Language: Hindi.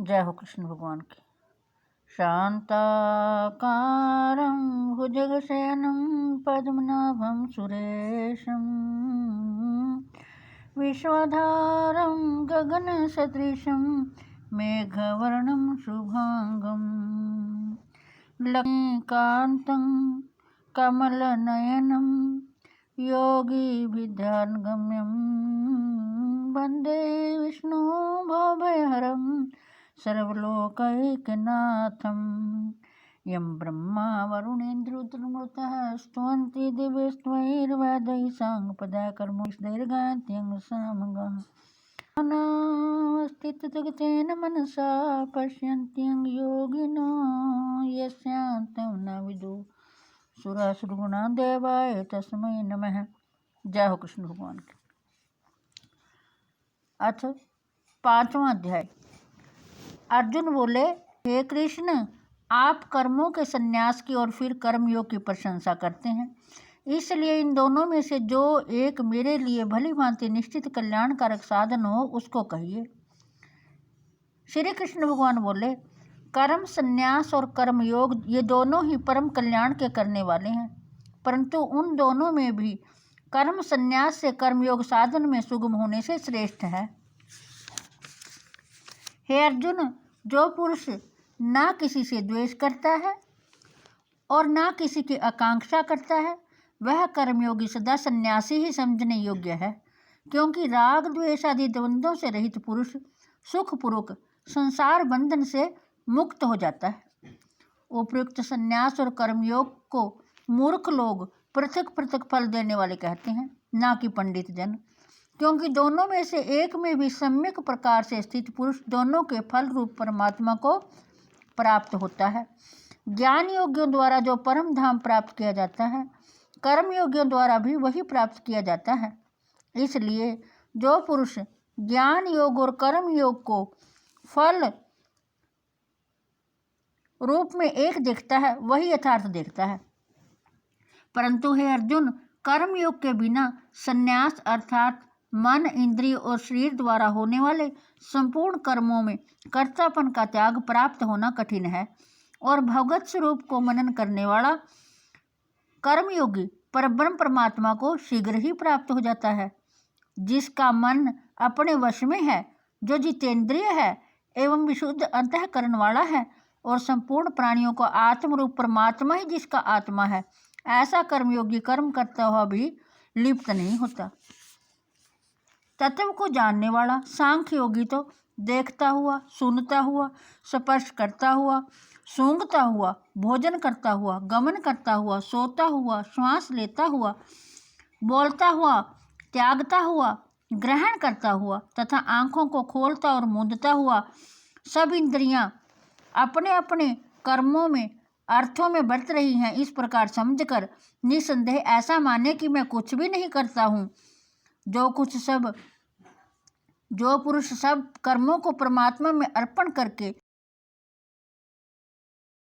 जय हो कृष्ण भगवान की। शांताकारं भुजगशयनं पद्मनाभं सुरेशं विश्वधारं गगनसदृशं मेघवर्णं शुभांगं लक्ष्मीकान्तं कमलनयनं योगिभिध्यानगम्यं वन्दे विष्णु भवभयहरं सर्वलोकैकनाथं। यं ब्रह्मा वरुणेन्द्ररुद्रमरुतः स्तुवन्ति दिव्यैस्त्वैर्वेदैः साङ्गपदाकर्मैर्गायन्त्यं सामगाः स्थितजगतेन मनसा पश्यन्त्यं योगिनो यस्यान्तं न विदुः सुरासुरगुणान् देवाय तस्मै नमः। जय हो कृष्ण भगवान की। अथ 5वां अध्याय। अर्जुन बोले, हे कृष्ण, आप कर्मों के संन्यास की और फिर कर्मयोग की प्रशंसा करते हैं, इसलिए इन दोनों में से जो एक मेरे लिए भली भांति निश्चित कल्याणकारक साधन हो उसको कहिए। श्री कृष्ण भगवान बोले, कर्म संन्यास और कर्मयोग ये दोनों ही परम कल्याण के करने वाले हैं, परंतु उन दोनों में भी कर्म संन्यास से कर्मयोग साधन में सुगम होने से श्रेष्ठ है। हे अर्जुन, जो पुरुष ना किसी से द्वेष करता है और ना किसी की आकांक्षा करता है, वह कर्मयोगी सदा सन्यासी ही समझने योग्य है, क्योंकि राग द्वेष आदि द्वंद्वों से रहित पुरुष सुखपूर्वक संसार बंधन से मुक्त हो जाता है। उपयुक्त संन्यास और कर्मयोग को मूर्ख लोग पृथक पृथक फल देने वाले कहते हैं, ना कि पंडित जन, क्योंकि दोनों में से एक में भी सम्यक प्रकार से स्थित पुरुष दोनों के फल रूप परमात्मा को प्राप्त होता है। ज्ञान योगियों द्वारा जो परम धाम प्राप्त किया जाता है, कर्म योगियों द्वारा भी वही प्राप्त किया जाता है। इसलिए जो पुरुष ज्ञान योग और कर्म योग को फल रूप में एक देखता है, वही यथार्थ देखता है। परंतु हे अर्जुन, कर्म योग के बिना संन्यास अर्थात मन, इंद्रिय और शरीर द्वारा होने वाले संपूर्ण कर्मों में कर्तापन का त्याग प्राप्त होना कठिन है, और भगवत स्वरूप को मनन करने वाला कर्मयोगी परब्रह्म परमात्मा को शीघ्र ही प्राप्त हो जाता है। जिसका मन अपने वश में है, जो जितेंद्रिय है एवं विशुद्ध अंतःकरण वाला है, और संपूर्ण प्राणियों को आत्मरूप परमात्मा ही जिसका आत्मा है, ऐसा कर्मयोगी कर्म करता हुआ भी लिप्त नहीं होता। तत्व को जानने वाला सांख्य योगी तो देखता हुआ, सुनता हुआ, स्पर्श करता हुआ, सूंघता हुआ, भोजन करता हुआ, गमन करता हुआ, सोता हुआ, श्वास लेता हुआ, बोलता हुआ, त्यागता हुआ, ग्रहण करता हुआ तथा आँखों को खोलता और मूंदता हुआ सब इंद्रियां अपने अपने कर्मों में अर्थों में बरत रही हैं, इस प्रकार समझकर निसंदेह ऐसा माने कि मैं कुछ भी नहीं करता हूँ। जो पुरुष सब कर्मों को परमात्मा में अर्पण करके